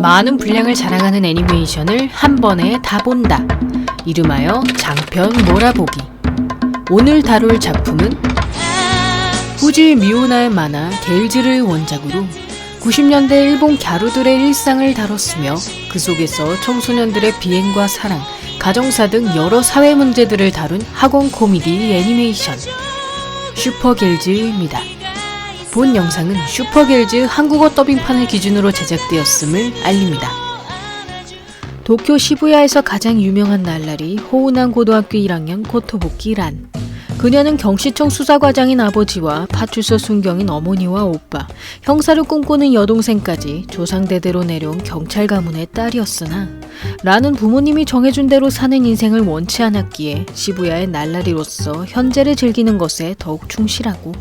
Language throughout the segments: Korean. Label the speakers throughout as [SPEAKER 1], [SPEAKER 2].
[SPEAKER 1] 많은 분량을 자랑하는 애니메이션을 한 번에 다 본다. 이름하여 장편 몰아보기. 오늘 다룰 작품은 후지 미오나의 만화 데일즈를 원작으로 90년대 일본 갸루들의 일상을 다뤘으며 그 속에서 청소년들의 비행과 사랑, 가정사 등 여러 사회 문제들을 다룬 학원 코미디 애니메이션 슈퍼길즈입니다. 본 영상은 슈퍼길즈 한국어 더빙판을 기준으로 제작되었음을 알립니다. 도쿄 시부야에서 가장 유명한 날라리 호우난 고등학교 1학년 고토부키 란. 그녀는 경시청 수사과장인 아버지와 파출소 순경인 어머니와 오빠, 형사를 꿈꾸는 여동생까지 조상대대로 내려온 경찰 가문의 딸이었으나 라는 부모님이 정해준 대로 사는 인생을 원치 않았기에 시부야의 날라리로서 현재를 즐기는 것에 더욱 충실하고,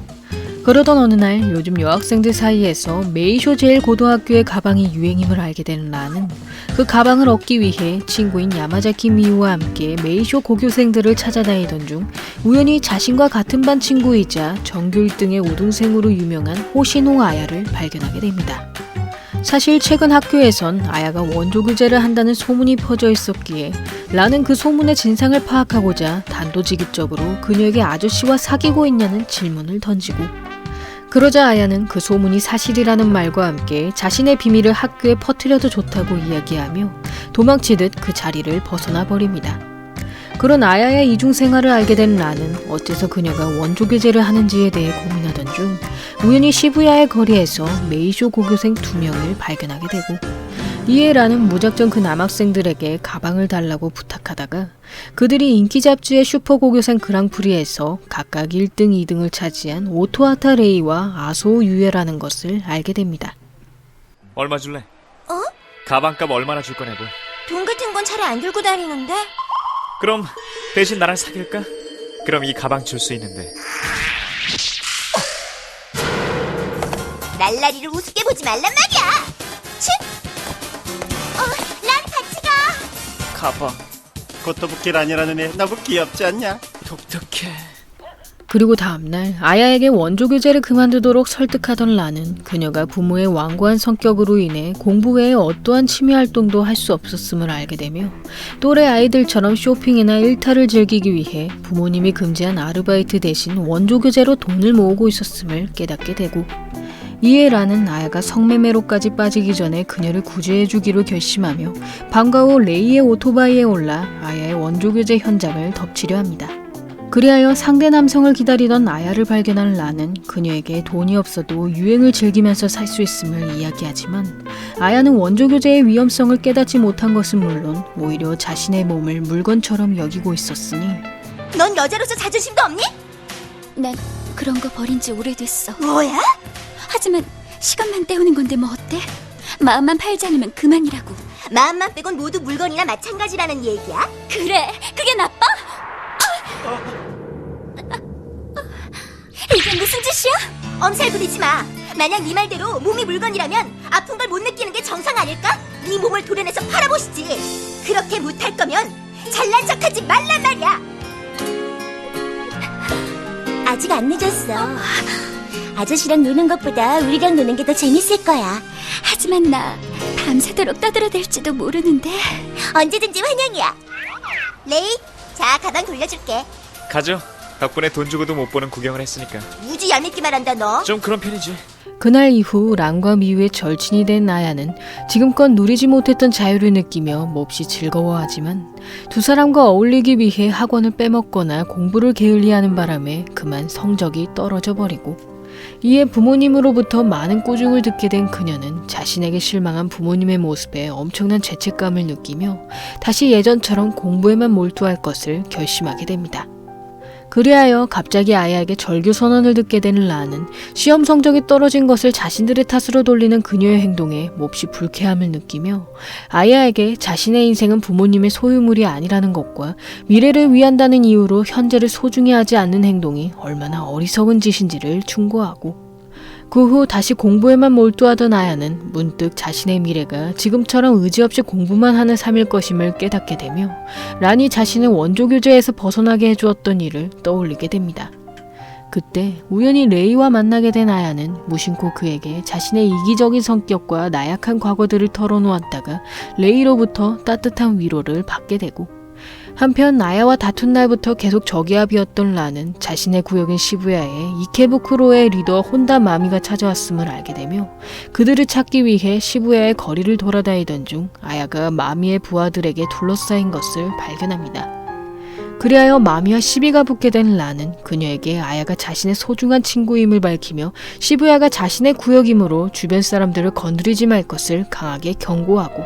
[SPEAKER 1] 그러던 어느 날 요즘 여학생들 사이에서 메이쇼 제일 고등학교의 가방이 유행임을 알게 된 라는 그 가방을 얻기 위해 친구인 야마자키 미우와 함께 메이쇼 고교생들을 찾아다니던 중 우연히 자신과 같은 반 친구이자 전교 1등의 우등생으로 유명한 호시노 아야를 발견하게 됩니다. 사실 최근 학교에선 아야가 원조교제를 한다는 소문이 퍼져 있었기에 라는 그 소문의 진상을 파악하고자 단도직입적으로 그녀에게 아저씨와 사귀고 있냐는 질문을 던지고, 그러자 아야는 그 소문이 사실이라는 말과 함께 자신의 비밀을 학교에 퍼뜨려도 좋다고 이야기하며 도망치듯 그 자리를 벗어나 버립니다. 그런 아야의 이중생활을 알게 된 라는 어째서 그녀가 원조교제를 하는지에 대해 고민하던 중 우연히 시부야의 거리에서 메이쇼 고교생 2명을 발견하게 되고, 이에 라는 무작정 그 남학생들에게 가방을 달라고 부탁하다가 그들이 인기 잡지의 슈퍼 고교생 그랑프리에서 각각 1등, 2등을 차지한 오토하타 레이와 아소오 유에라는 것을 알게 됩니다.
[SPEAKER 2] 얼마 줄래?
[SPEAKER 3] 어?
[SPEAKER 2] 가방값 얼마나 줄 거냐고.
[SPEAKER 3] 돈 같은 건 잘 안 들고 다니는데?
[SPEAKER 2] 그럼 대신 나랑 사귈까? 그럼 이 가방 줄 수 있는데.
[SPEAKER 3] 날라리를 우습게 보지 말란 말이야! 치! 난 같이 가!
[SPEAKER 4] 가봐. 고토부키 란이라는 애 너무 귀엽지 않냐?
[SPEAKER 2] 독특해.
[SPEAKER 1] 그리고 다음날 아야에게 원조교제를 그만두도록 설득하던 라는 그녀가 부모의 완고한 성격으로 인해 공부 외에 어떠한 취미활동도 할 수 없었음을 알게 되며 또래 아이들처럼 쇼핑이나 일탈을 즐기기 위해 부모님이 금지한 아르바이트 대신 원조교제로 돈을 모으고 있었음을 깨닫게 되고, 이에 라는 아야가 성매매로까지 빠지기 전에 그녀를 구제해주기로 결심하며 방과 후 레이의 오토바이에 올라 아야의 원조교제 현장을 덮치려 합니다. 그리하여 상대 남성을 기다리던 아야를 발견한 라는 그녀에게 돈이 없어도 유행을 즐기면서 살 수 있음을 이야기하지만 아야는 원조교제의 위험성을 깨닫지 못한 것은 물론 오히려 자신의 몸을 물건처럼 여기고 있었으니,
[SPEAKER 3] 넌 여자로서 자존심도 없니?
[SPEAKER 5] 난 그런 거 버린 지 오래됐어.
[SPEAKER 3] 뭐야?
[SPEAKER 5] 하지만 시간만 때우는 건데 뭐 어때? 마음만 팔지 않으면 그만이라고.
[SPEAKER 3] 마음만 빼곤 모두 물건이나 마찬가지라는 얘기야?
[SPEAKER 5] 그래, 그게 나빠? 이게 무슨 짓이야?
[SPEAKER 3] 엄살 부리지 마. 만약 네 말대로 몸이 물건이라면 아픈 걸 못 느끼는 게 정상 아닐까? 네 몸을 도려내서 팔아보시지. 그렇게 못할 거면 잘난 척하지 말란 말이야. 아직 안 늦었어. 아저씨랑 노는 것보다 우리랑 노는 게 더 재밌을 거야.
[SPEAKER 5] 하지만 나 밤새도록 떠들어댈지도 모르는데.
[SPEAKER 3] 언제든지 환영이야. 레이, 자, 가방 돌려줄게.
[SPEAKER 2] 가죠. 덕분에 돈 주고도 못 보는 구경을 했으니까.
[SPEAKER 3] 무지 얄밉기만 한다 너.
[SPEAKER 2] 좀 그런 편이지.
[SPEAKER 1] 그날 이후 란과 미우의 절친이 된 아야는 지금껏 누리지 못했던 자유를 느끼며 몹시 즐거워하지만 두 사람과 어울리기 위해 학원을 빼먹거나 공부를 게을리하는 바람에 그만 성적이 떨어져 버리고, 이에 부모님으로부터 많은 꾸중을 듣게 된 그녀는 자신에게 실망한 부모님의 모습에 엄청난 죄책감을 느끼며 다시 예전처럼 공부에만 몰두할 것을 결심하게 됩니다. 그리하여 갑자기 아야에게 절교 선언을 듣게 된 라는 시험 성적이 떨어진 것을 자신들의 탓으로 돌리는 그녀의 행동에 몹시 불쾌함을 느끼며 아야에게 자신의 인생은 부모님의 소유물이 아니라는 것과 미래를 위한다는 이유로 현재를 소중히 하지 않는 행동이 얼마나 어리석은 짓인지를 충고하고, 그 후 다시 공부에만 몰두하던 아야는 문득 자신의 미래가 지금처럼 의지없이 공부만 하는 삶일 것임을 깨닫게 되며 란이 자신을 원조교제에서 벗어나게 해주었던 일을 떠올리게 됩니다. 그때 우연히 레이와 만나게 된 아야는 무심코 그에게 자신의 이기적인 성격과 나약한 과거들을 털어놓았다가 레이로부터 따뜻한 위로를 받게 되고, 한편 아야와 다툰 날부터 계속 적이압이었던 라는 자신의 구역인 시부야에 이케부쿠로의 리더 혼다 마미가 찾아왔음을 알게 되며 그들을 찾기 위해 시부야의 거리를 돌아다니던 중 아야가 마미의 부하들에게 둘러싸인 것을 발견합니다. 그리하여 마미와 시비가 붙게 된 라는 그녀에게 아야가 자신의 소중한 친구임을 밝히며 시부야가 자신의 구역이므로 주변 사람들을 건드리지 말 것을 강하게 경고하고,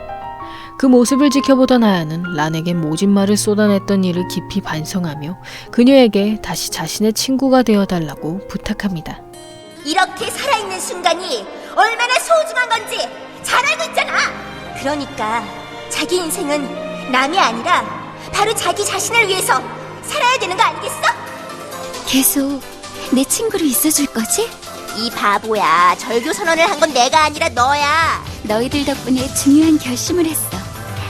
[SPEAKER 1] 그 모습을 지켜보던 아야는 란에게 모진 말을 쏟아냈던 일을 깊이 반성하며 그녀에게 다시 자신의 친구가 되어달라고 부탁합니다.
[SPEAKER 3] 이렇게 살아있는 순간이 얼마나 소중한 건지 잘 알고 있잖아. 그러니까 자기 인생은 남이 아니라 바로 자기 자신을 위해서 살아야 되는 거 아니겠어?
[SPEAKER 5] 계속 내 친구로 있어줄 거지?
[SPEAKER 3] 이 바보야, 절교 선언을 한 건 내가 아니라 너야.
[SPEAKER 5] 너희들 덕분에 중요한 결심을 했어.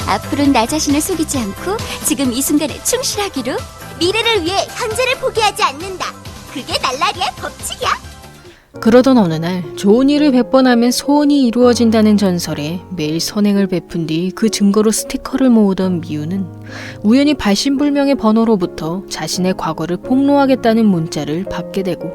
[SPEAKER 5] 앞으로는 나 자신을 속이지 않고 지금 이 순간에 충실하기로.
[SPEAKER 3] 미래를 위해 현재를 포기하지 않는다. 그게 날라리의 법칙이야.
[SPEAKER 1] 그러던 어느 날 좋은 일을 100번 하면 소원이 이루어진다는 전설에 매일 선행을 베푼 뒤 그 증거로 스티커를 모으던 미우는 우연히 발신불명의 번호로부터 자신의 과거를 폭로하겠다는 문자를 받게 되고,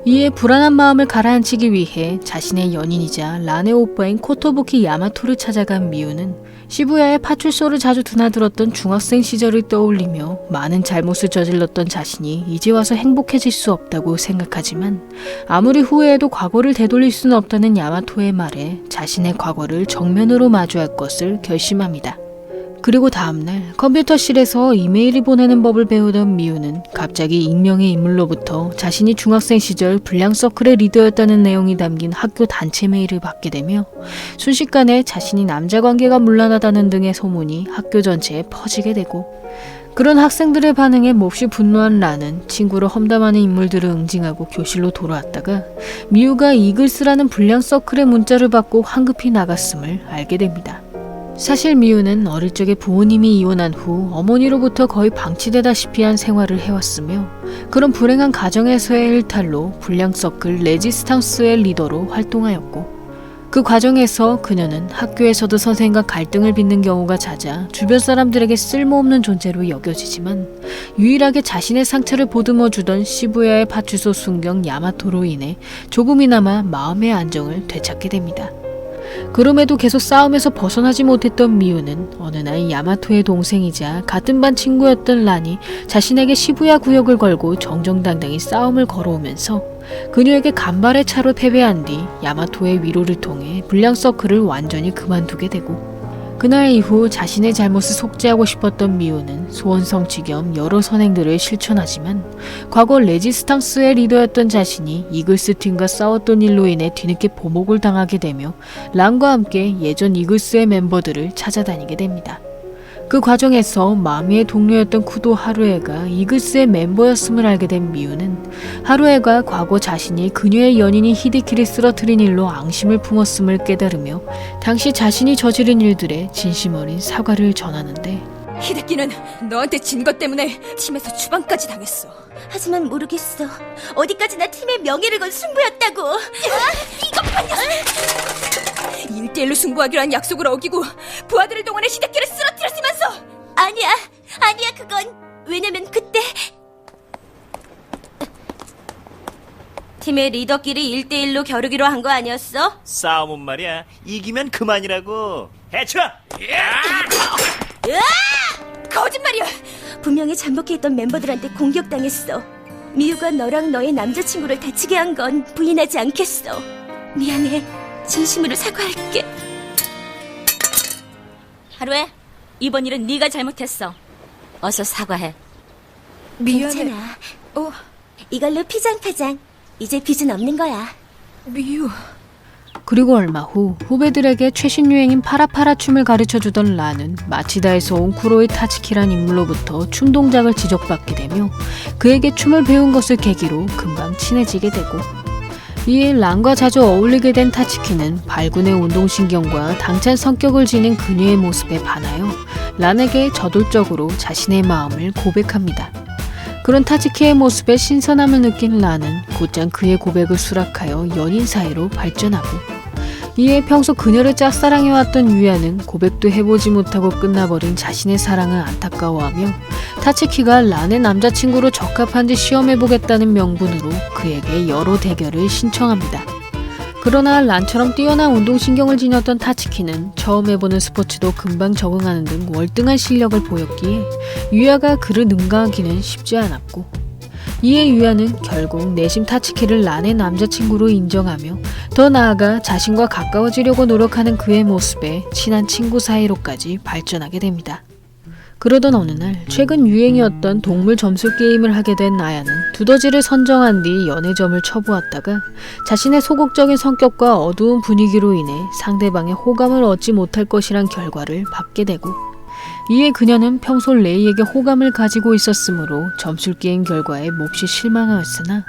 [SPEAKER 1] 이에 불안한 마음을 가라앉히기 위해 자신의 연인이자 란의 오빠인 코토부키 야마토를 찾아간 미우는 시부야의 파출소를 자주 드나들었던 중학생 시절을 떠올리며 많은 잘못을 저질렀던 자신이 이제 와서 행복해질 수 없다고 생각하지만 아무리 후회해도 과거를 되돌릴 수는 없다는 야마토의 말에 자신의 과거를 정면으로 마주할 것을 결심합니다. 그리고 다음날 컴퓨터실에서 이메일을 보내는 법을 배우던 미우는 갑자기 익명의 인물로부터 자신이 중학생 시절 불량서클의 리더였다는 내용이 담긴 학교 단체 메일을 받게 되며 순식간에 자신이 남자관계가 문란하다는 등의 소문이 학교 전체에 퍼지게 되고, 그런 학생들의 반응에 몹시 분노한 라는 친구를 험담하는 인물들을 응징하고 교실로 돌아왔다가 미우가 이글스라는 불량서클의 문자를 받고 황급히 나갔음을 알게 됩니다. 사실 미우는 어릴 적에 부모님이 이혼한 후 어머니로부터 거의 방치되다시피 한 생활을 해왔으며 그런 불행한 가정에서의 일탈로 불량서클 레지스탕스의 리더로 활동하였고, 그 과정에서 그녀는 학교에서도 선생과 갈등을 빚는 경우가 잦아 주변 사람들에게 쓸모없는 존재로 여겨지지만 유일하게 자신의 상처를 보듬어주던 시부야의 파출소 순경 야마토로 인해 조금이나마 마음의 안정을 되찾게 됩니다. 그럼에도 계속 싸움에서 벗어나지 못했던 미우는 어느 날 야마토의 동생이자 같은 반 친구였던 란이 자신에게 시부야 구역을 걸고 정정당당히 싸움을 걸어오면서 그녀에게 간발의 차로 패배한 뒤 야마토의 위로를 통해 불량서클을 완전히 그만두게 되고, 그날 이후 자신의 잘못을 속죄하고 싶었던 미우는 소원 성취 겸 여러 선행들을 실천하지만 과거 레지스탕스의 리더였던 자신이 이글스 팀과 싸웠던 일로 인해 뒤늦게 보복을 당하게 되며 란과 함께 예전 이글스의 멤버들을 찾아다니게 됩니다. 그 과정에서 마미의 동료였던 쿠도 하루에가 이글스의 멤버였음을 알게 된 미우는 하루에가 과거 자신이 그녀의 연인인 히데키를 쓰러뜨린 일로 앙심을 품었음을 깨달으며 당시 자신이 저지른 일들에 진심 어린 사과를 전하는데,
[SPEAKER 6] 히데키는 너한테 진 것 때문에 팀에서 추방까지 당했어.
[SPEAKER 3] 하지만 모르겠어. 어디까지나 팀의 명예를 건 승부였다고. 이것뿐이야.
[SPEAKER 6] 1대1로 승부하기로 한 약속을 어기고 부하들을 동원해 히데키를 쓰러뜨렸으면서.
[SPEAKER 3] 아니야 그건. 왜냐면 그때
[SPEAKER 6] 팀의 리더끼리 1대1로 겨루기로 한 거 아니었어?
[SPEAKER 4] 싸움은 말이야. 이기면 그만이라고. 해쳐!
[SPEAKER 6] 거짓말이야!
[SPEAKER 3] 분명히 잠복해 있던 멤버들한테 공격당했어. 미유가 너랑 너의 남자친구를 다치게 한 건 부인하지 않겠어. 미안해. 진심으로 사과할게.
[SPEAKER 6] 하루에 이번 일은 네가 잘못했어. 어서 사과해.
[SPEAKER 3] 괜찮아. 이걸로 피장파장. 이제 빚은 없는 거야.
[SPEAKER 6] 미유.
[SPEAKER 1] 그리고 얼마 후 후배들에게 최신 유행인 파라파라 춤을 가르쳐주던 라는 마치다에서 온 쿠로이 타츠키란 인물로부터 춤 동작을 지적받게 되며 그에게 춤을 배운 것을 계기로 금방 친해지게 되고, 이에 란과 자주 어울리게 된 타츠키는 발군의 운동신경과 당찬 성격을 지닌 그녀의 모습에 반하여 란에게 저돌적으로 자신의 마음을 고백합니다. 그런 타츠키의 모습에 신선함을 느낀 란은 곧장 그의 고백을 수락하여 연인 사이로 발전하고, 이에 평소 그녀를 짝사랑해왔던 유야는 고백도 해보지 못하고 끝나버린 자신의 사랑을 안타까워하며 타츠키가 란의 남자친구로 적합한지 시험해보겠다는 명분으로 그에게 여러 대결을 신청합니다. 그러나 란처럼 뛰어난 운동신경을 지녔던 타츠키는 처음 해보는 스포츠도 금방 적응하는 등 월등한 실력을 보였기에 유야가 그를 능가하기는 쉽지 않았고, 이에 유야는 결국 내심 타츠키를 란의 남자친구로 인정하며 더 나아가 자신과 가까워지려고 노력하는 그의 모습에 친한 친구 사이로까지 발전하게 됩니다. 그러던 어느 날 최근 유행이었던 동물 점수 게임을 하게 된 나야는 두더지를 선정한 뒤 연애점을 쳐보았다가 자신의 소극적인 성격과 어두운 분위기로 인해 상대방의 호감을 얻지 못할 것이란 결과를 받게 되고, 이에 그녀는 평소 레이에게 호감을 가지고 있었으므로 점술 게임 결과에 몹시 실망하였으나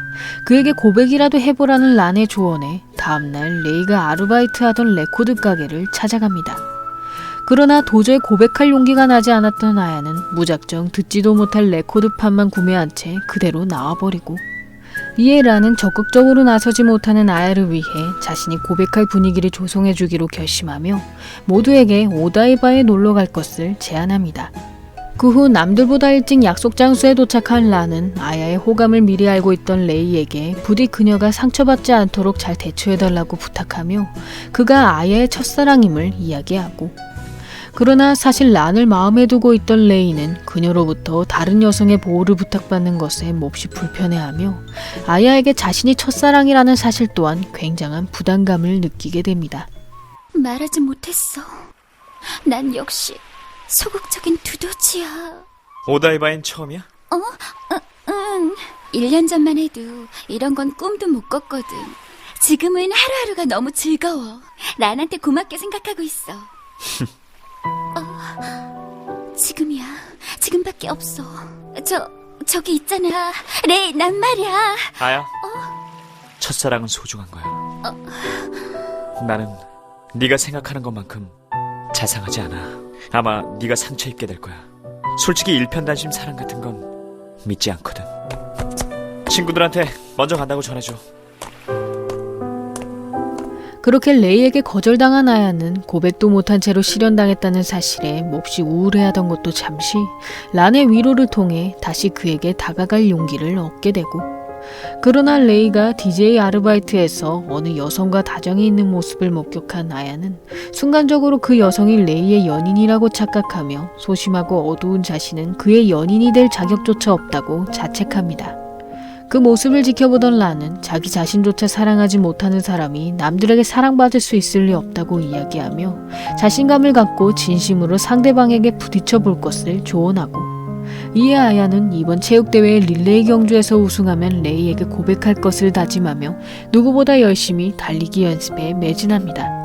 [SPEAKER 1] 그에게 고백이라도 해보라는 란의 조언에 다음날 레이가 아르바이트하던 레코드 가게를 찾아갑니다. 그러나 도저히 고백할 용기가 나지 않았던 아야는 무작정 듣지도 못할 레코드판만 구매한 채 그대로 나와버리고, 이에 란은 적극적으로 나서지 못하는 아야를 위해 자신이 고백할 분위기를 조성해주기로 결심하며 모두에게 오다이바에 놀러갈 것을 제안합니다. 그 후 남들보다 일찍 약속 장소에 도착한 란은 아야의 호감을 미리 알고 있던 레이에게 부디 그녀가 상처받지 않도록 잘 대처해달라고 부탁하며 그가 아야의 첫사랑임을 이야기하고, 그러나 사실 란을 마음에 두고 있던 레이는 그녀로부터 다른 여성의 보호를 부탁받는 것에 몹시 불편해하며 아야에게 자신이 첫사랑이라는 사실 또한 굉장한 부담감을 느끼게 됩니다.
[SPEAKER 5] 말하지 못했어. 난 역시 소극적인 두더지야.
[SPEAKER 2] 오다이바엔 처음이야?
[SPEAKER 5] 응. 1년 전만 해도 이런 건 꿈도 못 꿨거든. 지금은 하루하루가 너무 즐거워. 란한테 고맙게 생각하고 있어. 지금이야. 지금밖에 없어. 저기 있잖아. 레이, 난 말이야.
[SPEAKER 2] 아야, 첫사랑은 소중한 거야. 나는 네가 생각하는 것만큼 자상하지 않아. 아마 네가 상처 입게 될 거야. 솔직히 일편단심 사랑 같은 건 믿지 않거든. 친구들한테 먼저 간다고 전해줘.
[SPEAKER 1] 그렇게 레이에게 거절당한 아야는 고백도 못한 채로 실현당했다는 사실에 몹시 우울해하던 것도 잠시 란의 위로를 통해 다시 그에게 다가갈 용기를 얻게 되고, 그러나 레이가 DJ 아르바이트에서 어느 여성과 다정이 있는 모습을 목격한 아야는 순간적으로 그 여성이 레이의 연인이라고 착각하며 소심하고 어두운 자신은 그의 연인이 될 자격조차 없다고 자책합니다. 그 모습을 지켜보던 란은 자기 자신조차 사랑하지 못하는 사람이 남들에게 사랑받을 수 있을 리 없다고 이야기하며 자신감을 갖고 진심으로 상대방에게 부딪혀 볼 것을 조언하고, 이에 아야는 이번 체육대회 릴레이 경주에서 우승하면 레이에게 고백할 것을 다짐하며 누구보다 열심히 달리기 연습에 매진합니다.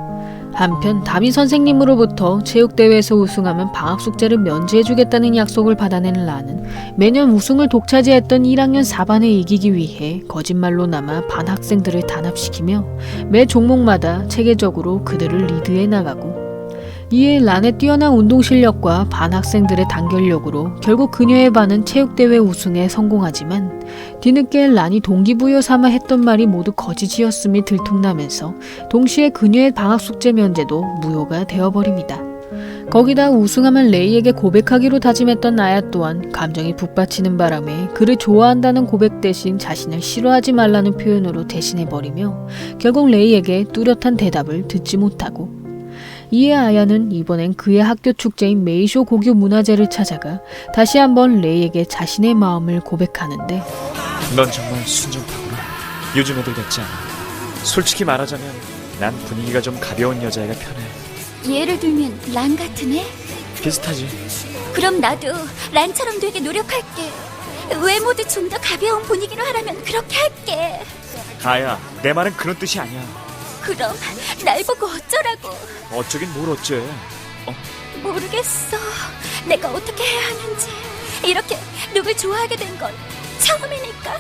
[SPEAKER 1] 한편 담임 선생님으로부터 체육대회에서 우승하면 방학 숙제를 면제해주겠다는 약속을 받아낸 란은 매년 우승을 독차지했던 1학년 4반에 이기기 위해 거짓말로나마 반 학생들을 단합시키며 매 종목마다 체계적으로 그들을 리드해 나가고, 이에 란의 뛰어난 운동 실력과 반 학생들의 단결력으로 결국 그녀의 반은 체육대회 우승에 성공하지만 뒤늦게 란이 동기부여 삼아 했던 말이 모두 거짓이었음이 들통나면서 동시에 그녀의 방학 숙제 면제도 무효가 되어버립니다. 거기다 우승하면 레이에게 고백하기로 다짐했던 나야 또한 감정이 북받치는 바람에 그를 좋아한다는 고백 대신 자신을 싫어하지 말라는 표현으로 대신해버리며 결국 레이에게 뚜렷한 대답을 듣지 못하고, 이에 아야는 이번엔 그의 학교 축제인 메이쇼 고교 문화제를 찾아가 다시 한번 레이에게 자신의 마음을 고백하는데,
[SPEAKER 2] 넌 정말 순정파구나. 요즘 애들 같지 않아. 솔직히 말하자면 난 분위기가 좀 가벼운 여자애가 편해.
[SPEAKER 5] 예를 들면 란 같은 애?
[SPEAKER 2] 비슷하지.
[SPEAKER 5] 그럼 나도 란처럼 되게 노력할게. 외모도 좀 더 가벼운 분위기로 하라면 그렇게 할게.
[SPEAKER 2] 아야, 내 말은 그런 뜻이 아니야.
[SPEAKER 5] 그럼 날 보고 어쩌라고.
[SPEAKER 2] 어쩌긴 뭘 어째.
[SPEAKER 5] 모르겠어. 내가 어떻게 해야 하는지. 이렇게 누굴 좋아하게 된 건 처음이니까.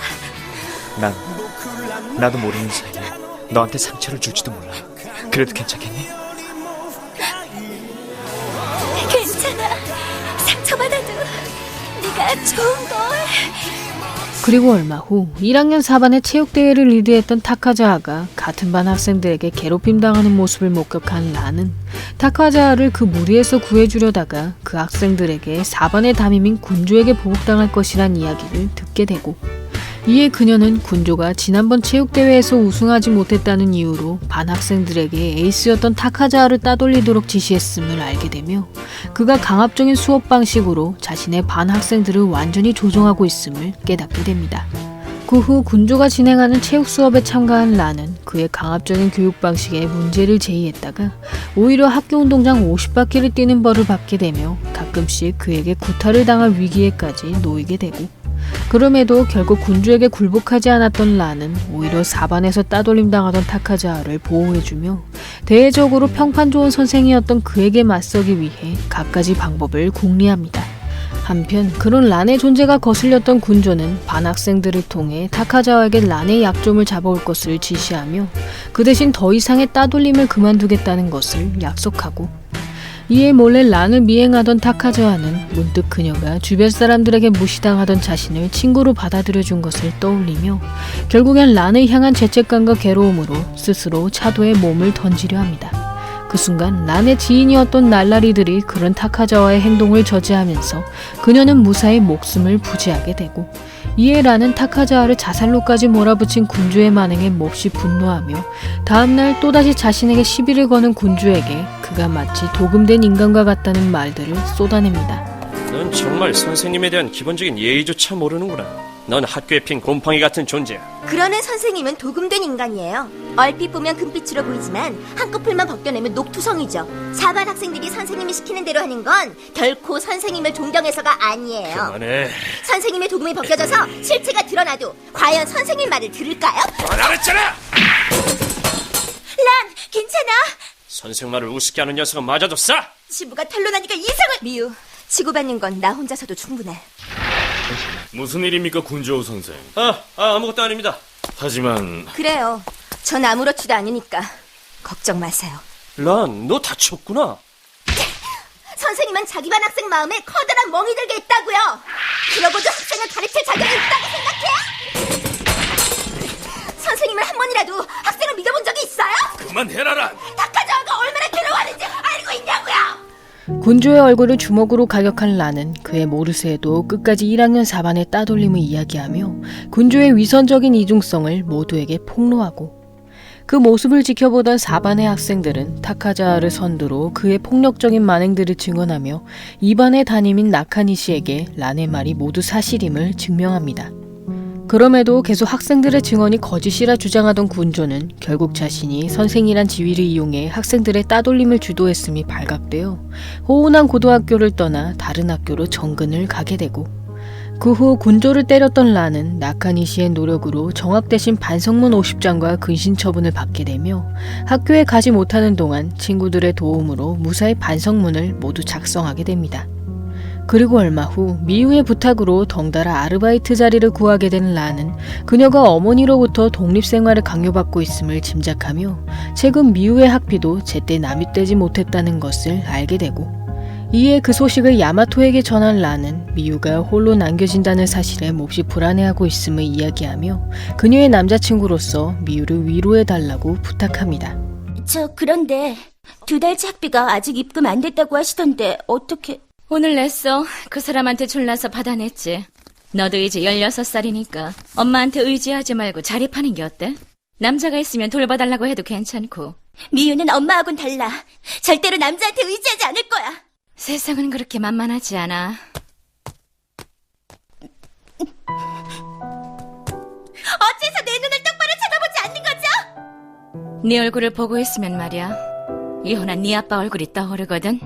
[SPEAKER 2] 나도 모르는 사이에 너한테 상처를 줄지도 몰라. 그래도 괜찮겠니?
[SPEAKER 5] 괜찮아. 상처받아도 네가 좋은 걸.
[SPEAKER 1] 그리고 얼마 후 1학년 4반의 체육대회를 리드했던 타카자아가 같은 반 학생들에게 괴롭힘 당하는 모습을 목격한 라는 타카자아를 그 무리에서 구해주려다가 그 학생들에게 4반의 담임인 군조에게 보복당할 것이란 이야기를 듣게 되고, 이에 그녀는 군조가 지난번 체육대회에서 우승하지 못했다는 이유로 반 학생들에게 에이스였던 타카자아를 따돌리도록 지시했음을 알게 되며, 그가 강압적인 수업 방식으로 자신의 반 학생들을 완전히 조종하고 있음을 깨닫게 됩니다. 그 후 군조가 진행하는 체육 수업에 참가한 라는 그의 강압적인 교육 방식에 문제를 제기했다가 오히려 학교 운동장 50바퀴를 뛰는 벌을 받게 되며 가끔씩 그에게 구타를 당할 위기에까지 놓이게 되고, 그럼에도 결국 군주에게 굴복하지 않았던 라는 오히려 4반에서 따돌림 당하던 타카자아를 보호해주며 대외적으로 평판 좋은 선생이었던 그에게 맞서기 위해 갖가지 방법을 궁리합니다. 한편 그런 란의 존재가 거슬렸던 군조는 반 학생들을 통해 타카자아에게 란의 약점을 잡아올 것을 지시하며 그 대신 더 이상의 따돌림을 그만두겠다는 것을 약속하고, 이에 몰래 란을 미행하던 타카자아는 문득 그녀가 주변 사람들에게 무시당하던 자신을 친구로 받아들여준 것을 떠올리며 결국엔 란을 향한 죄책감과 괴로움으로 스스로 차도에 몸을 던지려 합니다. 그 순간 란의 지인이었던 날라리들이 그런 타카자아의 행동을 저지하면서 그녀는 무사히 목숨을 부지하게 되고, 이에 란은 타카자아를 자살로까지 몰아붙인 군주의 만행에 몹시 분노하며 다음날 또다시 자신에게 시비를 거는 군주에게 그가 마치 도금된 인간과 같다는 말들을 쏟아냅니다.
[SPEAKER 7] 넌 정말 선생님에 대한 기본적인 예의조차 모르는구나. 넌 학교에 핀 곰팡이 같은 존재야.
[SPEAKER 3] 그러는 선생님은 도금된 인간이에요. 얼핏 보면 금빛으로 보이지만 한꺼풀만 벗겨내면 녹투성이죠. 4반 학생들이 선생님이 시키는 대로 하는 건 결코 선생님을 존경해서가 아니에요.
[SPEAKER 7] 그만해.
[SPEAKER 3] 선생님의 도금이 벗겨져서 실체가 드러나도 과연 선생님 말을 들을까요?
[SPEAKER 7] 말했잖아!
[SPEAKER 3] 란, 괜찮아?
[SPEAKER 7] 선생 말을 우습게 하는 녀석은 맞아도 싸!
[SPEAKER 3] 지부가 탄로나니까 이상을... 미우, 치고받는 건 나 혼자서도 충분해.
[SPEAKER 8] 무슨 일입니까, 군조우 선생?
[SPEAKER 7] 아무것도 아닙니다.
[SPEAKER 8] 하지만
[SPEAKER 3] 그래요. 전 아무렇지도 않으니까 걱정 마세요.
[SPEAKER 7] 란, 너 다쳤구나.
[SPEAKER 3] 선생님은 자기 반 학생 마음에 커다란 멍이 들게 했다고요. 그러고도 학생을 가르칠 자격이 있다고 생각해요? 선생님은 한 번이라도 학생을 믿어본 적이 있어요?
[SPEAKER 8] 그만해라, 란!
[SPEAKER 3] 타카자아가 얼마나 괴로워하는지 알고 있냐고요?
[SPEAKER 1] 군주의 얼굴을 주먹으로 가격한 란은 그의 모르쇠에도 끝까지 1학년 4반의 따돌림을 이야기하며 군주의 위선적인 이중성을 모두에게 폭로하고, 그 모습을 지켜보던 4반의 학생들은 타카자아를 선두로 그의 폭력적인 만행들을 증언하며 2반의 담임인 나카니 씨에게 란의 말이 모두 사실임을 증명합니다. 그럼에도 계속 학생들의 증언이 거짓이라 주장하던 군조는 결국 자신이 선생이란 지위를 이용해 학생들의 따돌림을 주도했음이 발각되어 호운한 고등학교를 떠나 다른 학교로 정근을 가게 되고, 그 후 군조를 때렸던 란은 나카니 씨의 노력으로 정학 대신 반성문 50장과 근신 처분을 받게 되며 학교에 가지 못하는 동안 친구들의 도움으로 무사히 반성문을 모두 작성하게 됩니다. 그리고 얼마 후 미우의 부탁으로 덩달아 아르바이트 자리를 구하게 된 란은 그녀가 어머니로부터 독립생활을 강요받고 있음을 짐작하며 최근 미우의 학비도 제때 납입되지 못했다는 것을 알게 되고, 이에 그 소식을 야마토에게 전한 란은 미우가 홀로 남겨진다는 사실에 몹시 불안해하고 있음을 이야기하며 그녀의 남자친구로서 미우를 위로해달라고 부탁합니다.
[SPEAKER 5] 그런데 2달치 학비가 아직 입금 안 됐다고 하시던데 어떻게...
[SPEAKER 6] 오늘 냈어. 그 사람한테 졸라서 받아냈지. 너도 이제 16살이니까 엄마한테 의지하지 말고 자립하는 게 어때? 남자가 있으면 돌봐달라고 해도 괜찮고.
[SPEAKER 5] 미유는 엄마하고는 달라. 절대로 남자한테 의지하지 않을 거야.
[SPEAKER 6] 세상은 그렇게 만만하지 않아.
[SPEAKER 5] 어째서 내 눈을 똑바로 쳐다보지 않는 거죠?
[SPEAKER 6] 네 얼굴을 보고 있으면 말이야, 이혼한 네 아빠 얼굴이 떠오르거든.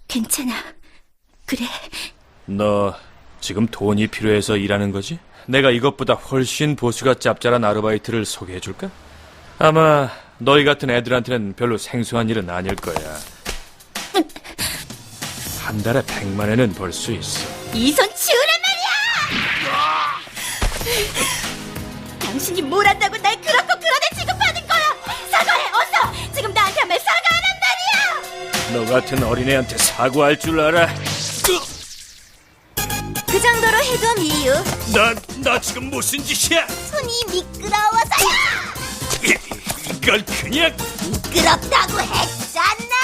[SPEAKER 5] 괜찮아. 그래.
[SPEAKER 8] 너 지금 돈이 필요해서 일하는 거지? 내가 이것보다 훨씬 보수가 짭짤한 아르바이트를 소개해줄까? 아마 너희 같은 애들한테는 별로 생소한 일은 아닐 거야. 한 달에 100만원은 벌 수 있어.
[SPEAKER 5] 이 손 치우란 말이야! 당신이 뭘 한다고 날 그렇고 그러네 취급하는 거야! 사과해, 어서! 지금 나한테 한 말 사과하란 말이야!
[SPEAKER 8] 같은 어린애한테 사과할 줄 알아?
[SPEAKER 3] 그 정도로 해도 미유.
[SPEAKER 8] 나 지금 무슨 짓이야?
[SPEAKER 3] 손이 미끄러워서야.
[SPEAKER 8] 이걸 그냥
[SPEAKER 3] 미끄럽다고 했잖아.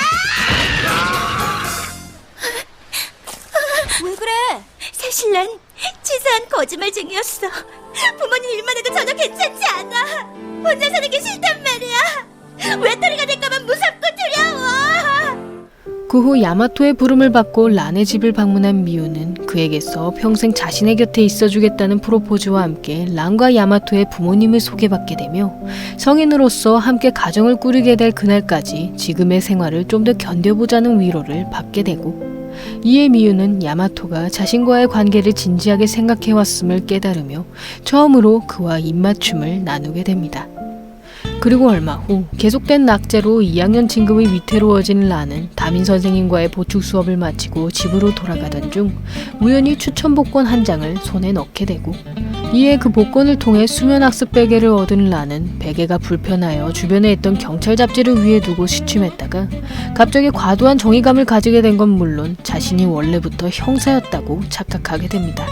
[SPEAKER 3] 왜 그래? 사실 난 치사한 거짓말쟁이였어. 부모님 일만 해도 전혀 괜찮지 않아. 혼자 사는 게 싫단 말이야. 외톨이가 될까봐 무섭고 두려워.
[SPEAKER 1] 그 후 야마토의 부름을 받고 란의 집을 방문한 미우는 그에게서 평생 자신의 곁에 있어주겠다는 프로포즈와 함께 란과 야마토의 부모님을 소개받게 되며 성인으로서 함께 가정을 꾸리게 될 그날까지 지금의 생활을 좀 더 견뎌보자는 위로를 받게 되고, 이에 미우는 야마토가 자신과의 관계를 진지하게 생각해왔음을 깨달으며 처음으로 그와 입맞춤을 나누게 됩니다. 그리고 얼마 후 계속된 낙제로 2학년 진급이 위태로워진 란은 담임 선생님과의 보충 수업을 마치고 집으로 돌아가던 중 우연히 추천 복권 한 장을 손에 넣게 되고, 이에 그 복권을 통해 수면 학습 베개를 얻은 란은 베개가 불편하여 주변에 있던 경찰 잡지를 위에 두고 시침했다가 갑자기 과도한 정의감을 가지게 된 건 물론 자신이 원래부터 형사였다고 착각하게 됩니다.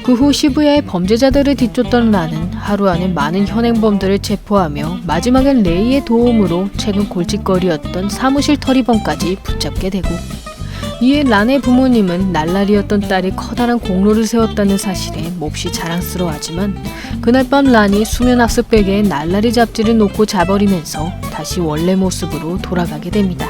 [SPEAKER 1] 그 후 시부야의 범죄자들을 뒤쫓던 란은 하루 안에 많은 현행범들을 체포하며 마지막엔 레이의 도움으로 최근 골칫거리였던 사무실 터리범까지 붙잡게 되고, 이에 란의 부모님은 날라리였던 딸이 커다란 공로를 세웠다는 사실에 몹시 자랑스러워하지만 그날 밤 란이 수면학습 베개에 날라리 잡지를 놓고 자버리면서 다시 원래 모습으로 돌아가게 됩니다.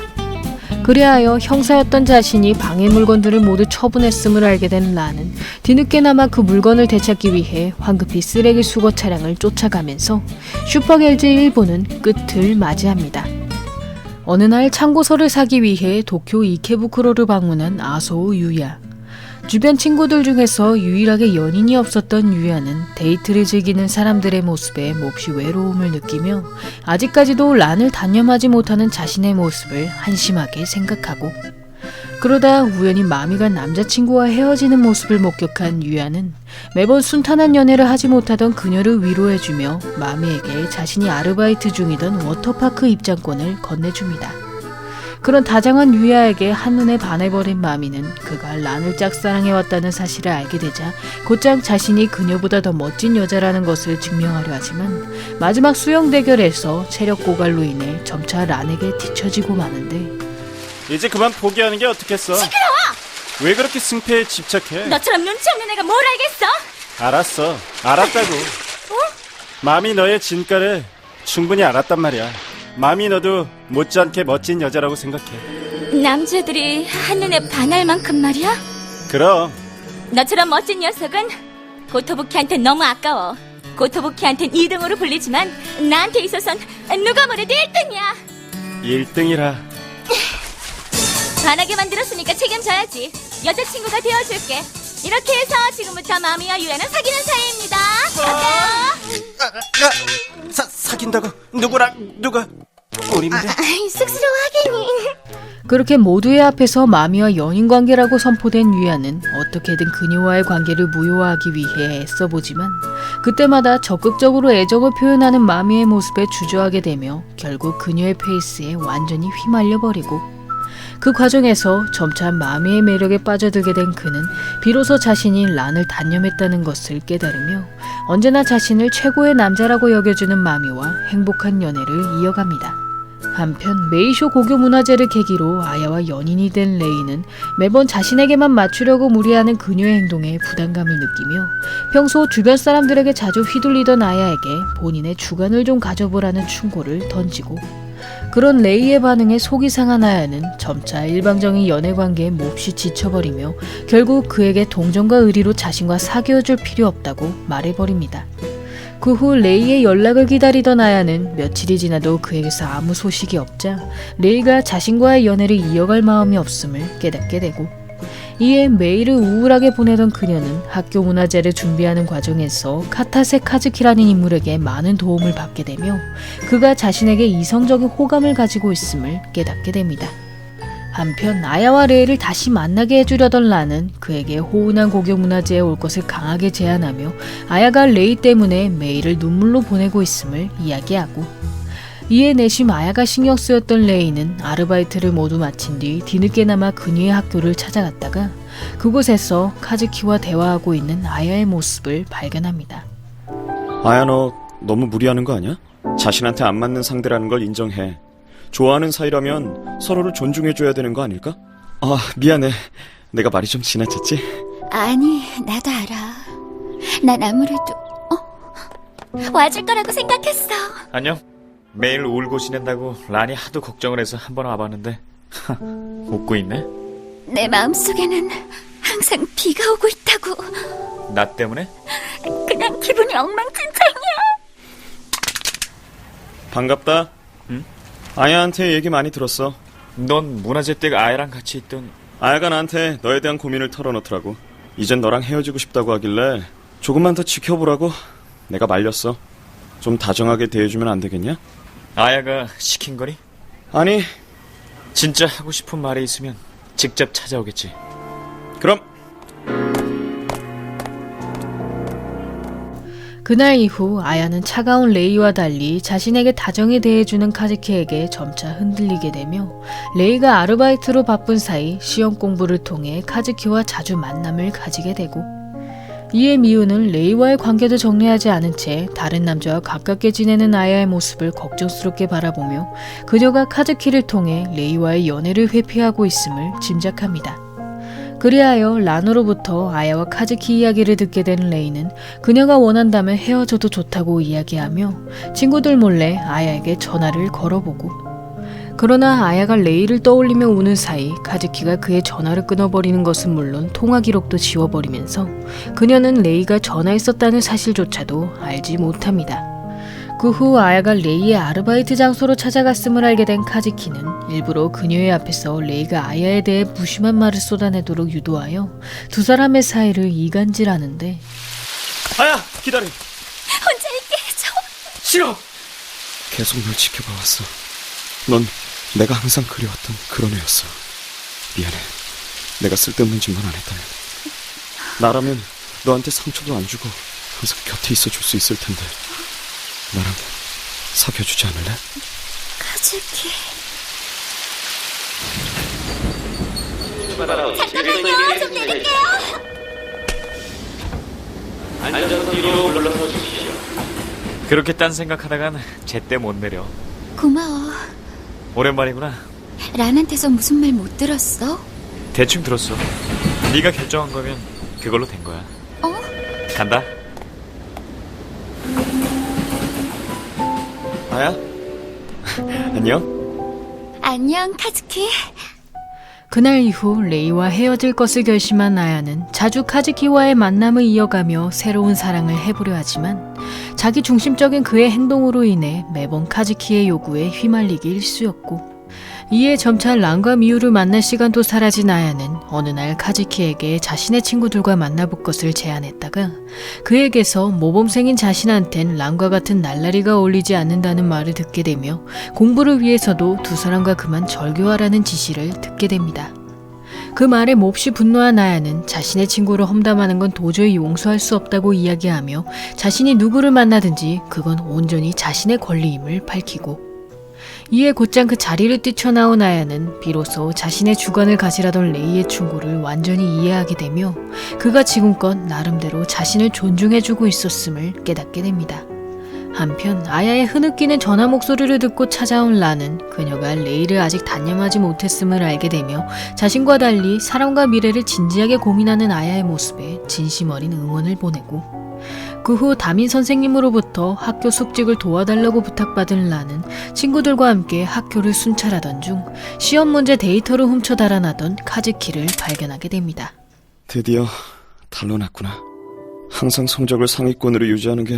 [SPEAKER 1] 그리하여 형사였던 자신이 방해 물건들을 모두 처분했음을 알게 된 란은 뒤늦게나마 그 물건을 되찾기 위해 황급히 쓰레기 수거 차량을 쫓아가면서 슈퍼겔즈 일본은 끝을 맞이합니다. 어느 날 참고서를 사기 위해 도쿄 이케부쿠로를 방문한 아소우 유야. 주변 친구들 중에서 유일하게 연인이 없었던 유야는 데이트를 즐기는 사람들의 모습에 몹시 외로움을 느끼며 아직까지도 란을 단념하지 못하는 자신의 모습을 한심하게 생각하고, 그러다 우연히 마미가 남자친구와 헤어지는 모습을 목격한 유야는 매번 순탄한 연애를 하지 못하던 그녀를 위로해주며 마미에게 자신이 아르바이트 중이던 워터파크 입장권을 건네줍니다. 그런 다정한 유야에게 한눈에 반해버린 마미는 그가 란을 짝사랑해왔다는 사실을 알게 되자 곧장 자신이 그녀보다 더 멋진 여자라는 것을 증명하려 하지만 마지막 수영 대결에서 체력 고갈로 인해 점차 란에게 뒤처지고 마는데,
[SPEAKER 4] 이제 그만 포기하는 게 어떻겠어?
[SPEAKER 3] 시끄러워!
[SPEAKER 4] 왜 그렇게 승패에 집착해?
[SPEAKER 3] 너처럼 눈치 없는 애가 뭘 알겠어?
[SPEAKER 4] 알았어. 알았다고. 맘이 너의 진가를 충분히 알았단 말이야. 맘이 너도 못지않게 멋진 여자라고 생각해.
[SPEAKER 5] 남자들이 한눈에 반할 만큼 말이야?
[SPEAKER 4] 그럼
[SPEAKER 5] 너처럼 멋진 녀석은 고토부키한텐 너무 아까워. 고토부키한텐 2등으로 불리지만 나한테 있어선 누가 뭐래도 1등이야.
[SPEAKER 4] 1등이라.
[SPEAKER 5] 반하게 만들었으니까 책임져야지. 여자친구가 되어줄게. 이렇게 해서 지금부터 마미와 유야는 사귀는 사이입니다. 어때요?
[SPEAKER 4] 사귄다고? 누구랑 누가? 우리인데?
[SPEAKER 3] 쑥스러워하겠니?
[SPEAKER 1] 그렇게 모두의 앞에서 마미와 연인 관계라고 선포된 유야는 어떻게든 그녀와의 관계를 무효화하기 위해 애써보지만 그때마다 적극적으로 애정을 표현하는 마미의 모습에 주저하게 되며 결국 그녀의 페이스에 완전히 휘말려버리고, 그 과정에서 점차 마미의 매력에 빠져들게 된 그는 비로소 자신이 란을 단념했다는 것을 깨달으며 언제나 자신을 최고의 남자라고 여겨주는 마미와 행복한 연애를 이어갑니다. 한편 메이쇼 고교 문화제를 계기로 아야와 연인이 된 레이는 매번 자신에게만 맞추려고 무리하는 그녀의 행동에 부담감을 느끼며 평소 주변 사람들에게 자주 휘둘리던 아야에게 본인의 주관을 좀 가져보라는 충고를 던지고, 그런 레이의 반응에 속이 상한 아야는 점차 일방적인 연애관계에 몹시 지쳐버리며 결국 그에게 동정과 의리로 자신과 사귀어줄 필요 없다고 말해버립니다. 그 후 레이의 연락을 기다리던 아야는 며칠이 지나도 그에게서 아무 소식이 없자 레이가 자신과의 연애를 이어갈 마음이 없음을 깨닫게 되고, 이에 매일을 우울하게 보내던 그녀는 학교 문화제를 준비하는 과정에서 카타세 카즈키라는 인물에게 많은 도움을 받게 되며 그가 자신에게 이성적인 호감을 가지고 있음을 깨닫게 됩니다. 한편 아야와 레이를 다시 만나게 해주려던 란은 그에게 호은한 고교 문화제에 올 것을 강하게 제안하며 아야가 레이 때문에 매일을 눈물로 보내고 있음을 이야기하고, 이에 내심 아야가 신경 쓰였던 레이는 아르바이트를 모두 마친 뒤 뒤늦게나마 그녀의 학교를 찾아갔다가 그곳에서 카즈키와 대화하고 있는 아야의 모습을 발견합니다.
[SPEAKER 4] 아야, 너 너무 무리하는 거 아니야? 자신한테 안 맞는 상대라는 걸 인정해. 좋아하는 사이라면 서로를 존중해줘야 되는 거 아닐까? 아, 미안해. 내가 말이 좀 지나쳤지?
[SPEAKER 5] 아니, 나도 알아. 난 아무래도 와줄 거라고 생각했어.
[SPEAKER 2] 안녕. 매일 울고 지낸다고 란이 하도 걱정을 해서 한번 와봤는데 웃고 있네?
[SPEAKER 5] 내 마음속에는 항상 비가 오고 있다고.
[SPEAKER 2] 나 때문에?
[SPEAKER 5] 그냥 기분이 엉망진창이야.
[SPEAKER 4] 반갑다.
[SPEAKER 2] 응?
[SPEAKER 4] 아야한테 얘기 많이 들었어.
[SPEAKER 2] 넌 문화재 때 아야랑 같이 있던...
[SPEAKER 4] 아야가 나한테 너에 대한 고민을 털어놓더라고. 이젠 너랑 헤어지고 싶다고 하길래 조금만 더 지켜보라고 내가 말렸어. 좀 다정하게 대해주면 안 되겠냐?
[SPEAKER 2] 아야가 시킨 거니?
[SPEAKER 4] 아니,
[SPEAKER 2] 진짜 하고 싶은 말이 있으면 직접 찾아오겠지.
[SPEAKER 4] 그럼
[SPEAKER 1] 그날 이후 아야는 차가운 레이와 달리 자신에게 다정히 대해주는 카즈키에게 점차 흔들리게 되며 레이가 아르바이트로 바쁜 사이 시험 공부를 통해 카즈키와 자주 만남을 가지게 되고 이에 미우는 레이와의 관계도 정리하지 않은 채 다른 남자와 가깝게 지내는 아야의 모습을 걱정스럽게 바라보며 그녀가 카즈키를 통해 레이와의 연애를 회피하고 있음을 짐작합니다. 그리하여 란으로부터 아야와 카즈키 이야기를 듣게 된 레이는 그녀가 원한다면 헤어져도 좋다고 이야기하며 친구들 몰래 아야에게 전화를 걸어보고 그러나 아야가 레이를 떠올리며 우는 사이 카즈키가 그의 전화를 끊어버리는 것은 물론 통화 기록도 지워버리면서 그녀는 레이가 전화했었다는 사실조차도 알지 못합니다. 그 후 아야가 레이의 아르바이트 장소로 찾아갔음을 알게 된 카즈키는 일부러 그녀의 앞에서 레이가 아야에 대해 무심한 말을 쏟아내도록 유도하여 두 사람의 사이를 이간질하는데
[SPEAKER 4] 아야, 기다려.
[SPEAKER 5] 혼자 있게 해줘.
[SPEAKER 4] 싫어. 계속 널 지켜봐왔어. 넌 내가 항상 그리웠던 그런 애였어. 미안해. 내가 쓸데없는 짓만 안 했다면. 나라면 너한테 상처도 안 주고 항상 곁에 있어줄 수 있을 텐데. 나랑 사귀어주지 않을래?
[SPEAKER 5] 카즈키.
[SPEAKER 3] 잠깐만요. 좀 내릴게요.
[SPEAKER 2] 그렇게 딴 생각하다간 제때 못 내려.
[SPEAKER 5] 고마워.
[SPEAKER 2] 오랜만이구나.
[SPEAKER 5] 란한테서 무슨 말 못 들었어?
[SPEAKER 2] 대충 들었어. 네가 결정한 거면 그걸로 된 거야. 간다.
[SPEAKER 4] 아야? 안녕?
[SPEAKER 5] 안녕, 카즈키.
[SPEAKER 1] 그날 이후 레이와 헤어질 것을 결심한 아야는 자주 카즈키와의 만남을 이어가며 새로운 사랑을 해보려 하지만 자기 중심적인 그의 행동으로 인해 매번 카즈키의 요구에 휘말리기 일쑤였고 이에 점차 란과 미우를 만날 시간도 사라진 아야는 어느 날 카즈키에게 자신의 친구들과 만나볼 것을 제안했다가 그에게서 모범생인 자신한텐 란과 같은 날라리가 어울리지 않는다는 말을 듣게 되며 공부를 위해서도 두 사람과 그만 절교하라는 지시를 듣게 됩니다. 그 말에 몹시 분노한 아야는 자신의 친구를 험담하는 건 도저히 용서할 수 없다고 이야기하며 자신이 누구를 만나든지 그건 온전히 자신의 권리임을 밝히고 이에 곧장 그 자리를 뛰쳐나온 아야는 비로소 자신의 주관을 가지라던 레이의 충고를 완전히 이해하게 되며 그가 지금껏 나름대로 자신을 존중해주고 있었음을 깨닫게 됩니다. 한편 아야의 흐느끼는 전화 목소리를 듣고 찾아온 란은 그녀가 레이를 아직 단념하지 못했음을 알게 되며 자신과 달리 사랑과 미래를 진지하게 고민하는 아야의 모습에 진심 어린 응원을 보내고 그 후 담임 선생님으로부터 학교 숙직을 도와달라고 부탁받은 란은 친구들과 함께 학교를 순찰하던 중 시험 문제 데이터를 훔쳐 달아나던 카즈키를 발견하게 됩니다.
[SPEAKER 4] 드디어 탄로났구나. 항상 성적을 상위권으로 유지하는 게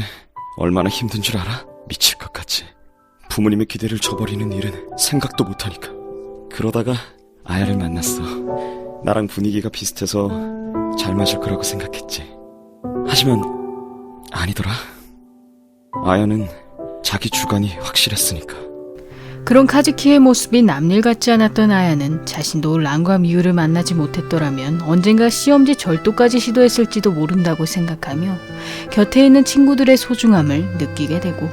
[SPEAKER 4] 얼마나 힘든 줄 알아? 미칠 것 같지. 부모님의 기대를 저버리는 일은 생각도 못하니까. 그러다가 아야를 만났어. 나랑 분위기가 비슷해서 잘 맞을 거라고 생각했지. 하지만 아니더라. 아야는 자기 주관이 확실했으니까.
[SPEAKER 1] 그런 카즈키의 모습이 남일 같지 않았던 아야는 자신도 란과 미우를 만나지 못했더라면 언젠가 시험지 절도까지 시도했을지도 모른다고 생각하며 곁에 있는 친구들의 소중함을 느끼게 되고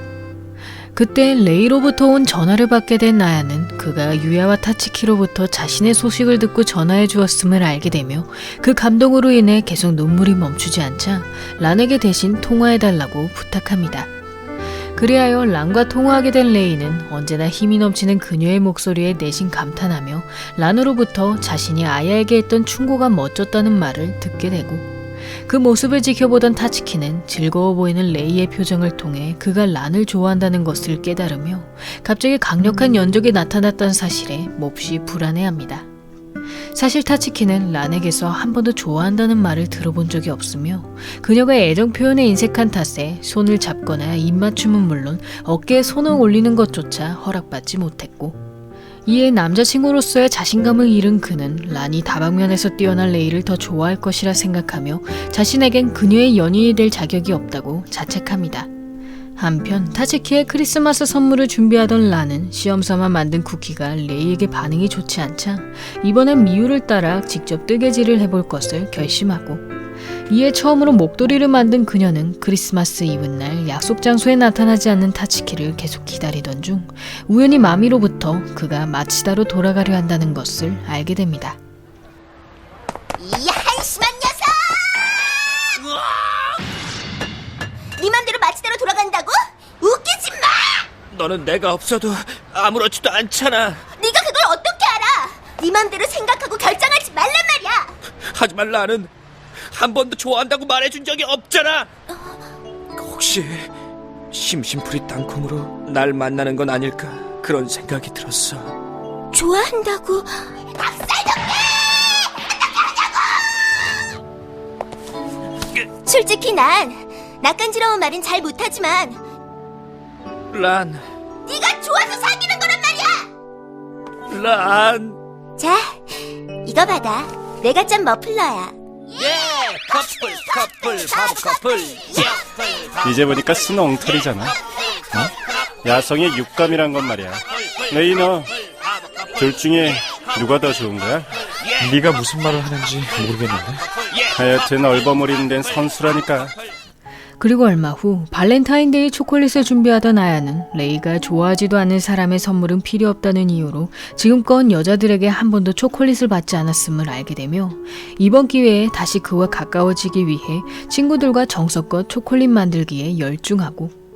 [SPEAKER 1] 그때 레이로부터 온 전화를 받게 된 나야는 그가 유야와 타츠키로부터 자신의 소식을 듣고 전화해 주었음을 알게 되며 그 감동으로 인해 계속 눈물이 멈추지 않자 란에게 대신 통화해달라고 부탁합니다. 그리하여 란과 통화하게 된 레이는 언제나 힘이 넘치는 그녀의 목소리에 내심 감탄하며 란으로부터 자신이 아야에게 했던 충고가 멋졌다는 말을 듣게 되고 그 모습을 지켜보던 타츠키는 즐거워 보이는 레이의 표정을 통해 그가 란을 좋아한다는 것을 깨달으며 갑자기 강력한 연적이 나타났다는 사실에 몹시 불안해합니다. 사실 타츠키는 란에게서 한 번도 좋아한다는 말을 들어본 적이 없으며 그녀가 애정 표현에 인색한 탓에 손을 잡거나 입맞춤은 물론 어깨에 손을 올리는 것조차 허락받지 못했고 이에 남자친구로서의 자신감을 잃은 그는 란이 다방면에서 뛰어난 레이를 더 좋아할 것이라 생각하며 자신에겐 그녀의 연인이 될 자격이 없다고 자책합니다. 한편 타츠키의 크리스마스 선물을 준비하던 란은 시험삼아 만든 쿠키가 레이에게 반응이 좋지 않자 이번엔 미유를 따라 직접 뜨개질을 해볼 것을 결심하고 이에 처음으로 목도리를 만든 그녀는 크리스마스 이브날 약속 장소에 나타나지 않는 타츠키를 계속 기다리던 중 우연히 마미로부터 그가 마치다로 돌아가려 한다는 것을 알게 됩니다.
[SPEAKER 3] 이 한심한 녀석! 네 맘대로 마치대로 돌아간다고? 웃기지 마!
[SPEAKER 7] 너는 내가 없어도 아무렇지도 않잖아.
[SPEAKER 3] 네가 그걸 어떻게 알아? 네 맘대로 생각하고 결정하지 말란 말이야.
[SPEAKER 7] 하지만 나는 한 번도 좋아한다고 말해준 적이 없잖아. 혹시 심심풀이 땅콩으로 날 만나는 건 아닐까 그런 생각이 들었어.
[SPEAKER 3] 좋아한다고? 솔직히 난 낯간지러운 말은 잘 못하지만
[SPEAKER 7] 란,
[SPEAKER 3] 네가 좋아서 사귀는 거란 말이야.
[SPEAKER 7] 란.
[SPEAKER 3] 자, 이거 받아. 내가 짠 머플러야.
[SPEAKER 7] 커플, 바보 커플.
[SPEAKER 9] 이제 보니까 쓴 엉터리잖아. 어? 야성의 육감이란 건 말이야. 레이 너, 둘 중에 누가 더 좋은 거야?
[SPEAKER 2] 네가 무슨 말을 하는지 모르겠는데.
[SPEAKER 9] 하여튼 얼버무리는 데는 선수라니까.
[SPEAKER 1] 그리고 얼마 후 발렌타인데이 초콜릿을 준비하던 아야는 레이가 좋아하지도 않는 사람의 선물은 필요 없다는 이유로 지금껏 여자들에게 한 번도 초콜릿을 받지 않았음을 알게 되며 이번 기회에 다시 그와 가까워지기 위해 친구들과 정성껏 초콜릿 만들기에 열중하고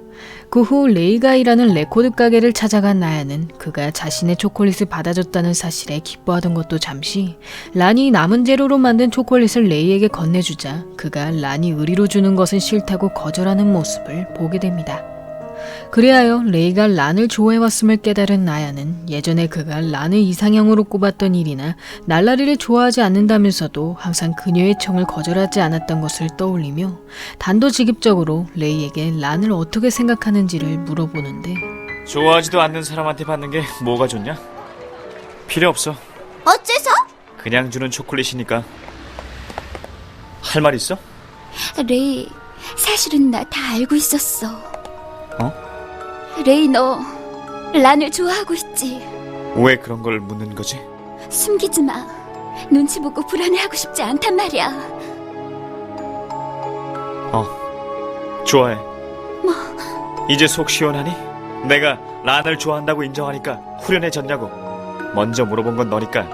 [SPEAKER 1] 그 후 레이가 일하는 레코드 가게를 찾아간 아야는 그가 자신의 초콜릿을 받아줬다는 사실에 기뻐하던 것도 잠시 란이 남은 재료로 만든 초콜릿을 레이에게 건네주자 그가 란이 의리로 주는 것은 싫다고 거절하는 모습을 보게 됩니다. 그리하여 레이가 란을 좋아해왔음을 깨달은 아야는 예전에 그가 란을 이상형으로 꼽았던 일이나 날라리를 좋아하지 않는다면서도 항상 그녀의 청을 거절하지 않았던 것을 떠올리며 단도직입적으로 레이에게 란을 어떻게 생각하는지를 물어보는데
[SPEAKER 2] 좋아하지도 않는 사람한테 받는 게 뭐가 좋냐? 필요 없어.
[SPEAKER 3] 어째서?
[SPEAKER 2] 그냥 주는 초콜릿이니까. 할 말 있어?
[SPEAKER 5] 레이, 사실은 나 다 알고 있었어.
[SPEAKER 2] 어?
[SPEAKER 5] 레이, 너 란을 좋아하고 있지?
[SPEAKER 2] 왜 그런 걸 묻는 거지?
[SPEAKER 5] 숨기지 마. 눈치 보고 불안해하고 싶지 않단 말이야.
[SPEAKER 2] 좋아해. 이제 속 시원하니? 내가 란을 좋아한다고 인정하니까 후련해졌냐고. 먼저 물어본 건 너니까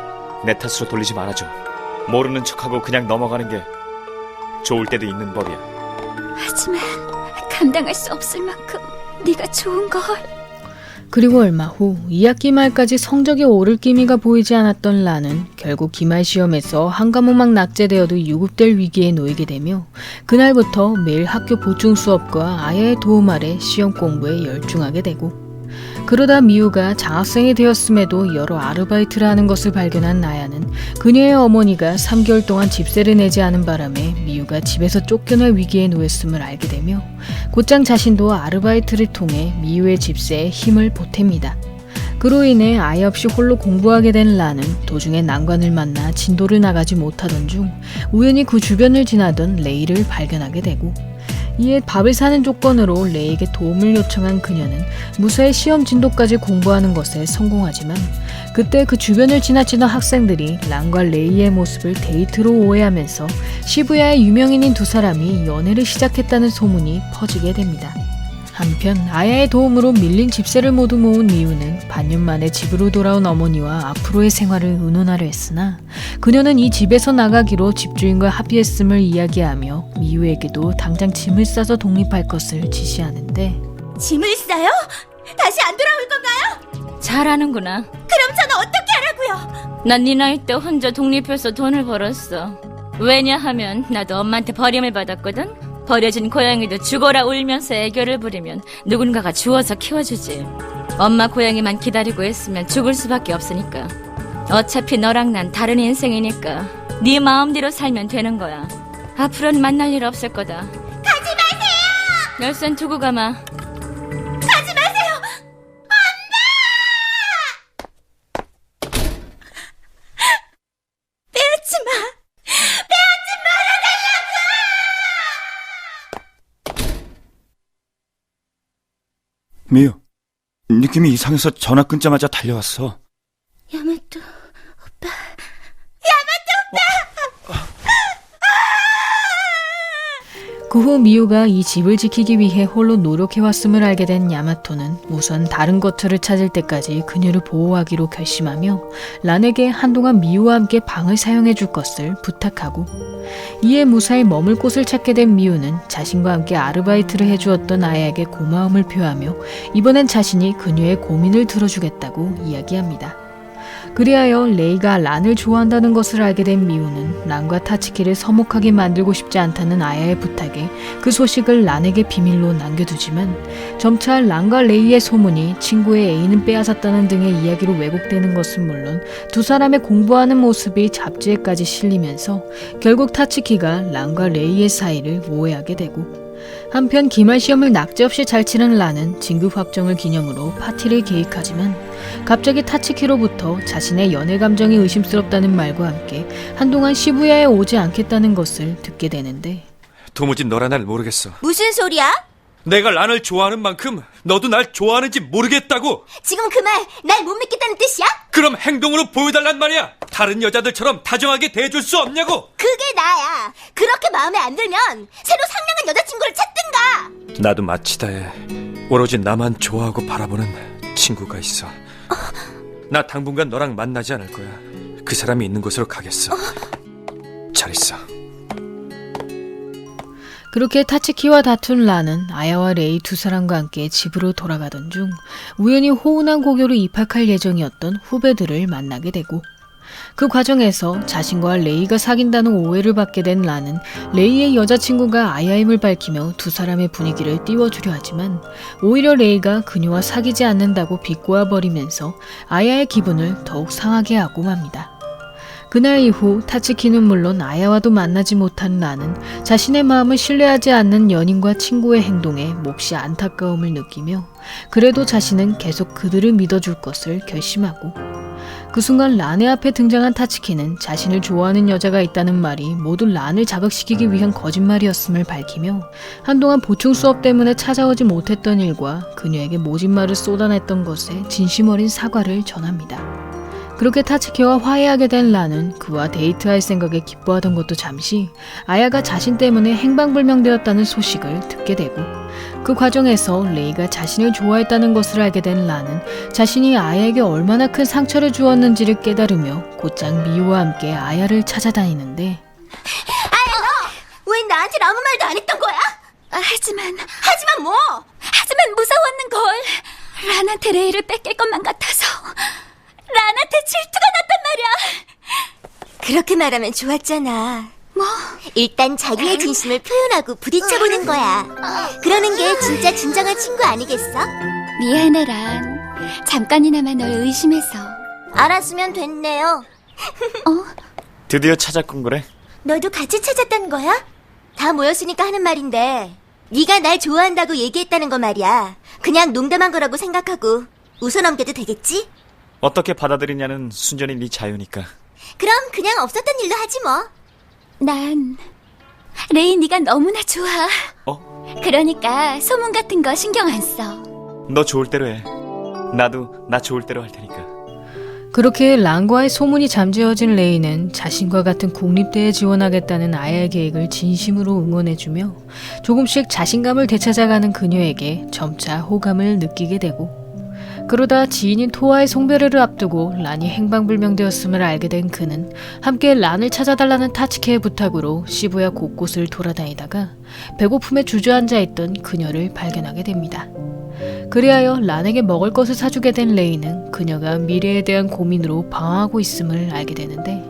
[SPEAKER 2] 내 탓으로 돌리지 말아줘. 모르는 척하고 그냥 넘어가는 게 좋을 때도 있는 법이야.
[SPEAKER 5] 하지만 감당할 수 없을 만큼 네가 좋은 걸.
[SPEAKER 1] 그리고 얼마 후 2학기 말까지 성적이 오를 기미가 보이지 않았던 란은 결국 기말 시험에서 한 과목만 낙제되어도 유급될 위기에 놓이게 되며 그날부터 매일 학교 보충 수업과 아야의 도움 아래 시험 공부에 열중하게 되고 그러다 미우가 장학생이 되었음에도 여러 아르바이트를 하는 것을 발견한 나야는 그녀의 어머니가 3개월 동안 집세를 내지 않은 바람에 미우가 집에서 쫓겨날 위기에 놓였음을 알게 되며 곧장 자신도 아르바이트를 통해 미우의 집세에 힘을 보탭니다. 그로 인해 아예 없이 홀로 공부하게 된 란은 도중에 난관을 만나 진도를 나가지 못하던 중 우연히 그 주변을 지나던 레이를 발견하게 되고 이에 밥을 사는 조건으로 레이에게 도움을 요청한 그녀는 무사히 시험 진도까지 공부하는 것에 성공하지만 그때 그 주변을 지나치던 학생들이 란과 레이의 모습을 데이트로 오해하면서 시부야의 유명인인 두 사람이 연애를 시작했다는 소문이 퍼지게 됩니다. 한편 아야의 도움으로 밀린 집세를 모두 모은 미우는 반년 만에 집으로 돌아온 어머니와 앞으로의 생활을 의논하려 했으나 그녀는 이 집에서 나가기로 집주인과 합의했음을 이야기하며 미우에게도 당장 짐을 싸서 독립할 것을 지시하는데
[SPEAKER 3] 짐을 싸요? 다시 안 돌아올 건가요?
[SPEAKER 6] 잘하는구나.
[SPEAKER 3] 그럼 저는 어떻게 하라고요?
[SPEAKER 6] 난 네 나이 때 혼자 독립해서 돈을 벌었어. 왜냐하면 나도 엄마한테 버림을 받았거든. 버려진 고양이도 죽어라 울면서 애교를 부리면 누군가가 주워서 키워주지. 엄마 고양이만 기다리고 있으면 죽을 수밖에 없으니까. 어차피 너랑 난 다른 인생이니까 네 마음대로 살면 되는 거야. 앞으로는 만날 일 없을 거다.
[SPEAKER 3] 가지 마세요!
[SPEAKER 6] 열쇠는 두고 가마.
[SPEAKER 3] 가지 마세요! 안 돼! 빼앗지 마! 빼앗지 말아달라고!
[SPEAKER 4] 미유, 느낌이 이상해서 전화 끊자마자 달려왔어.
[SPEAKER 3] 야마토 오빠.
[SPEAKER 1] 그 후 미우가 이 집을 지키기 위해 홀로 노력해왔음을 알게 된 야마토는 우선 다른 것들을 찾을 때까지 그녀를 보호하기로 결심하며 란에게 한동안 미우와 함께 방을 사용해줄 것을 부탁하고, 이에 무사히 머물 곳을 찾게 된 미우는 자신과 함께 아르바이트를 해주었던 아야에게 고마움을 표하며 이번엔 자신이 그녀의 고민을 들어주겠다고 이야기합니다. 그리하여 레이가 란을 좋아한다는 것을 알게 된 미우는 란과 타츠키를 서먹하게 만들고 싶지 않다는 아야의 부탁에 그 소식을 란에게 비밀로 남겨두지만 점차 란과 레이의 소문이 친구의 애인을 빼앗았다는 등의 이야기로 왜곡되는 것은 물론 두 사람의 공부하는 모습이 잡지에까지 실리면서 결국 타츠키가 란과 레이의 사이를 오해하게 되고, 한편 기말 시험을 낙제없이 잘 치는 란은 진급 확정을 기념으로 파티를 계획하지만 갑자기 타츠키로부터 자신의 연애 감정이 의심스럽다는 말과 함께 한동안 시부야에 오지 않겠다는 것을 듣게 되는데,
[SPEAKER 8] 도무지 너란 날 모르겠어.
[SPEAKER 3] 무슨 소리야?
[SPEAKER 8] 내가 란을 좋아하는 만큼 너도 날 좋아하는지 모르겠다고.
[SPEAKER 3] 지금 그 말 날 못 믿겠다는 뜻이야?
[SPEAKER 8] 그럼 행동으로 보여달란 말이야. 다른 여자들처럼 다정하게 대해줄 수 없냐고.
[SPEAKER 3] 그게 나야. 그렇게 마음에 안 들면 새로 상냥한 여자친구를 찾든가.
[SPEAKER 8] 나도 마치다에 오로지 나만 좋아하고 바라보는 친구가 있어. 나 당분간 너랑 만나지 않을 거야. 그 사람이 있는 곳으로 가겠어. 잘 있어.
[SPEAKER 1] 그렇게 타츠키와 다툰 란은 아야와 레이 두 사람과 함께 집으로 돌아가던 중 우연히 호운한 고교로 입학할 예정이었던 후배들을 만나게 되고, 그 과정에서 자신과 레이가 사귄다는 오해를 받게 된 란은 레이의 여자친구가 아야임을 밝히며 두 사람의 분위기를 띄워주려 하지만 오히려 레이가 그녀와 사귀지 않는다고 비꼬아 버리면서 아야의 기분을 더욱 상하게 하고 맙니다. 그날 이후 타츠키는 물론 아야와도 만나지 못한 란은 자신의 마음을 신뢰하지 않는 연인과 친구의 행동에 몹시 안타까움을 느끼며 그래도 자신은 계속 그들을 믿어줄 것을 결심하고, 그 순간 란의 앞에 등장한 타츠키는 자신을 좋아하는 여자가 있다는 말이 모두 란을 자극시키기 위한 거짓말이었음을 밝히며 한동안 보충 수업 때문에 찾아오지 못했던 일과 그녀에게 모진 말을 쏟아냈던 것에 진심 어린 사과를 전합니다. 그렇게 타츠키와 화해하게 된 란은 그와 데이트할 생각에 기뻐하던 것도 잠시 아야가 자신 때문에 행방불명되었다는 소식을 듣게 되고, 그 과정에서 레이가 자신을 좋아했다는 것을 알게 된 란은 자신이 아야에게 얼마나 큰 상처를 주었는지를 깨달으며 곧장 미우와 함께 아야를 찾아다니는데,
[SPEAKER 3] 아야, 너 왜 나한테 아무 말도 안 했던 거야?
[SPEAKER 5] 하지만
[SPEAKER 3] 뭐?
[SPEAKER 5] 하지만 무서웠는 걸. 란한테 레이를 뺏길 것만 같아서 란한테 질투가 났단 말이야.
[SPEAKER 3] 그렇게 말하면 좋았잖아.
[SPEAKER 5] 뭐?
[SPEAKER 3] 일단 자기의 진심을 표현하고 부딪혀보는 거야. 그러는 게 진짜 진정한 친구 아니겠어?
[SPEAKER 5] 미안해 란. 잠깐이나마 널 의심해서.
[SPEAKER 3] 알았으면 됐네요.
[SPEAKER 2] 드디어 찾았군 거래.
[SPEAKER 3] 너도 같이 찾았다는 거야? 다 모였으니까 하는 말인데 네가 날 좋아한다고 얘기했다는 거 말이야. 그냥 농담한 거라고 생각하고 웃어 넘겨도 되겠지?
[SPEAKER 2] 어떻게 받아들이냐는 순전히 네 자유니까.
[SPEAKER 3] 그럼 그냥 없었던 일로 하지 뭐.
[SPEAKER 5] 난 레이 네가 너무나 좋아. 그러니까 소문 같은 거 신경 안 써.
[SPEAKER 2] 너 좋을 대로 해. 나도 나 좋을 대로 할 테니까.
[SPEAKER 1] 그렇게 란과의 소문이 잠재워진 레이는 자신과 같은 국립대에 지원하겠다는 아야의 계획을 진심으로 응원해주며 조금씩 자신감을 되찾아가는 그녀에게 점차 호감을 느끼게 되고, 그러다 지인인 토아의 송별회를 앞두고 란이 행방불명되었음을 알게 된 그는 함께 란을 찾아달라는 타츠키의 부탁으로 시부야 곳곳을 돌아다니다가 배고픔에 주저앉아 있던 그녀를 발견하게 됩니다. 그리하여 란에게 먹을 것을 사주게 된 레이는 그녀가 미래에 대한 고민으로 방황하고 있음을 알게 되는데,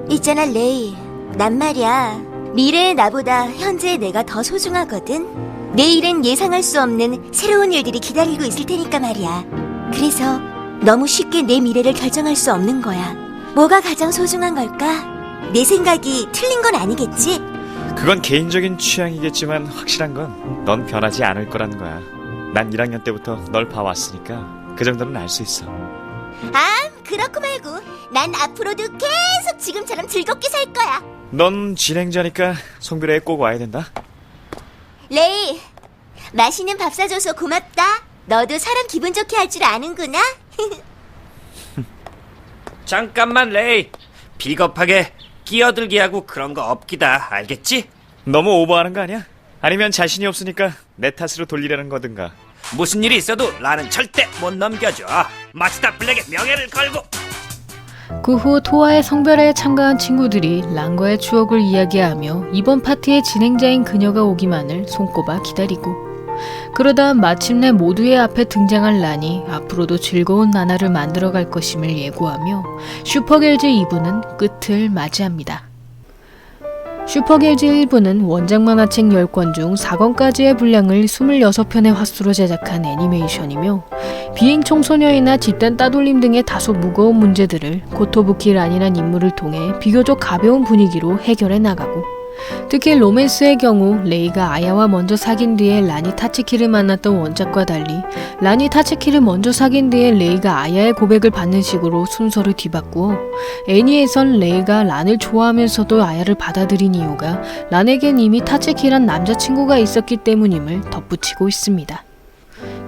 [SPEAKER 3] 있잖아, 레이. 난 말이야. 미래의 나보다 현재의 내가 더 소중하거든. 내일은 예상할 수 없는 새로운 일들이 기다리고 있을 테니까 말이야. 그래서 너무 쉽게 내 미래를 결정할 수 없는 거야. 뭐가 가장 소중한 걸까? 내 생각이 틀린 건 아니겠지?
[SPEAKER 2] 그건 개인적인 취향이겠지만 확실한 건 넌 변하지 않을 거라는 거야. 난 1학년 때부터 널 봐왔으니까 그 정도는 알 수 있어.
[SPEAKER 3] 그렇고 말고 난 앞으로도 계속 지금처럼 즐겁게 살 거야.
[SPEAKER 2] 넌 진행자니까 송별회에 꼭 와야 된다.
[SPEAKER 3] 레이, 맛있는 밥 사줘서 고맙다. 너도 사람 기분 좋게 할 줄 아는구나.
[SPEAKER 7] 잠깐만, 레이. 비겁하게 끼어들기 하고 그런 거 없기다. 알겠지?
[SPEAKER 2] 너무 오버하는 거 아니야? 아니면 자신이 없으니까 내 탓으로 돌리려는 거든가.
[SPEAKER 7] 무슨 일이 있어도 나는 절대 못 넘겨줘. 마스터 블랙의 명예를 걸고.
[SPEAKER 1] 그 후 토아의 성별회에 참가한 친구들이 란과의 추억을 이야기하며 이번 파티의 진행자인 그녀가 오기만을 손꼽아 기다리고, 그러다 마침내 모두의 앞에 등장한 란이 앞으로도 즐거운 나날을 만들어갈 것임을 예고하며 슈퍼길즈 2부는 끝을 맞이합니다. 슈퍼길즈 1부는 원작 만화책 10권 중 4권까지의 분량을 26편의 화수로 제작한 애니메이션이며 비행 청소년이나 집단 따돌림 등의 다소 무거운 문제들을 고토부키 란이란 인물을 통해 비교적 가벼운 분위기로 해결해 나가고, 특히 로맨스의 경우 레이가 아야와 먼저 사귄 뒤에 란이 타츠키를 만났던 원작과 달리 란이 타츠키를 먼저 사귄 뒤에 레이가 아야의 고백을 받는 식으로 순서를 뒤바꾸어 애니에선 레이가 란을 좋아하면서도 아야를 받아들인 이유가 란에겐 이미 타츠키란 남자친구가 있었기 때문임을 덧붙이고 있습니다.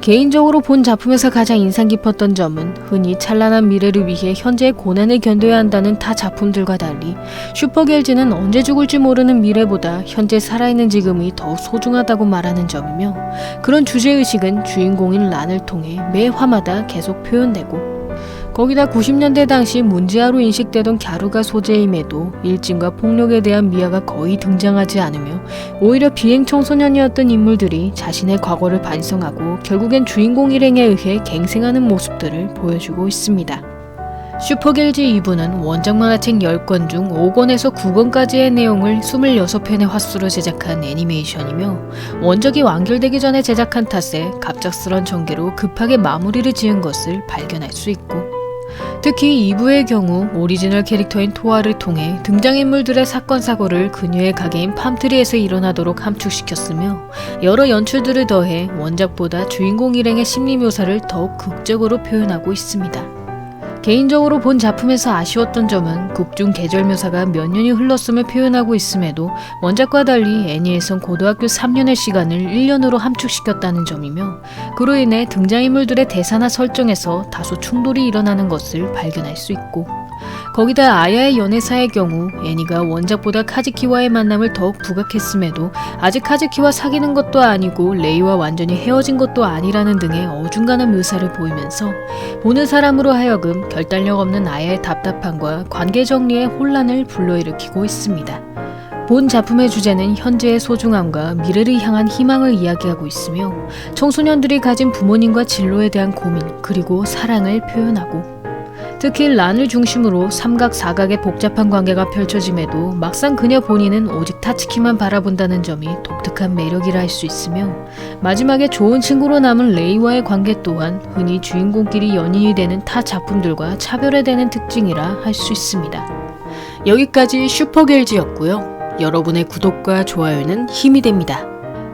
[SPEAKER 1] 개인적으로 본 작품에서 가장 인상 깊었던 점은 흔히 찬란한 미래를 위해 현재의 고난을 견뎌야 한다는 타 작품들과 달리 슈퍼길즈는 언제 죽을지 모르는 미래보다 현재 살아있는 지금이 더 소중하다고 말하는 점이며, 그런 주제의식은 주인공인 란을 통해 매 화마다 계속 표현되고, 거기다 90년대 당시 문제아로 인식되던 갸루가 소재임에도 일진과 폭력에 대한 미화가 거의 등장하지 않으며 오히려 비행 청소년이었던 인물들이 자신의 과거를 반성하고 결국엔 주인공 일행에 의해 갱생하는 모습들을 보여주고 있습니다. 슈퍼길즈 2부는 원작 만화책 10권 중 5권에서 9권까지의 내용을 26편의 화수로 제작한 애니메이션이며, 원작이 완결되기 전에 제작한 탓에 갑작스런 전개로 급하게 마무리를 지은 것을 발견할 수 있고, 특히 2부의 경우 오리지널 캐릭터인 토아를 통해 등장인물들의 사건 사고를 그녀의 가게인 팜트리에서 일어나도록 함축시켰으며, 여러 연출들을 더해 원작보다 주인공 일행의 심리 묘사를 더욱 극적으로 표현하고 있습니다. 개인적으로 본 작품에서 아쉬웠던 점은 극중 계절 묘사가 몇 년이 흘렀음을 표현하고 있음에도 원작과 달리 애니에선 고등학교 3년의 시간을 1년으로 함축시켰다는 점이며, 그로 인해 등장인물들의 대사나 설정에서 다소 충돌이 일어나는 것을 발견할 수 있고, 거기다 아야의 연애사의 경우 애니가 원작보다 카즈키와의 만남을 더욱 부각했음에도 아직 카즈키와 사귀는 것도 아니고 레이와 완전히 헤어진 것도 아니라는 등의 어중간한 묘사를 보이면서 보는 사람으로 하여금 결단력 없는 아야의 답답함과 관계 정리의 혼란을 불러일으키고 있습니다. 본 작품의 주제는 현재의 소중함과 미래를 향한 희망을 이야기하고 있으며, 청소년들이 가진 부모님과 진로에 대한 고민 그리고 사랑을 표현하고, 특히 란을 중심으로 삼각, 사각의 복잡한 관계가 펼쳐짐에도 막상 그녀 본인은 오직 타츠키만 바라본다는 점이 독특한 매력이라 할 수 있으며, 마지막에 좋은 친구로 남은 레이와의 관계 또한 흔히 주인공끼리 연인이 되는 타 작품들과 차별화되는 특징이라 할 수 있습니다. 여기까지 슈퍼길즈였고요. 여러분의 구독과 좋아요는 힘이 됩니다.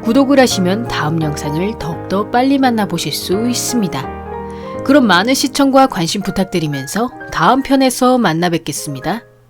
[SPEAKER 1] 구독을 하시면 다음 영상을 더욱더 빨리 만나보실 수 있습니다. 그럼 많은 시청과 관심 부탁드리면서 다음 편에서 만나 뵙겠습니다.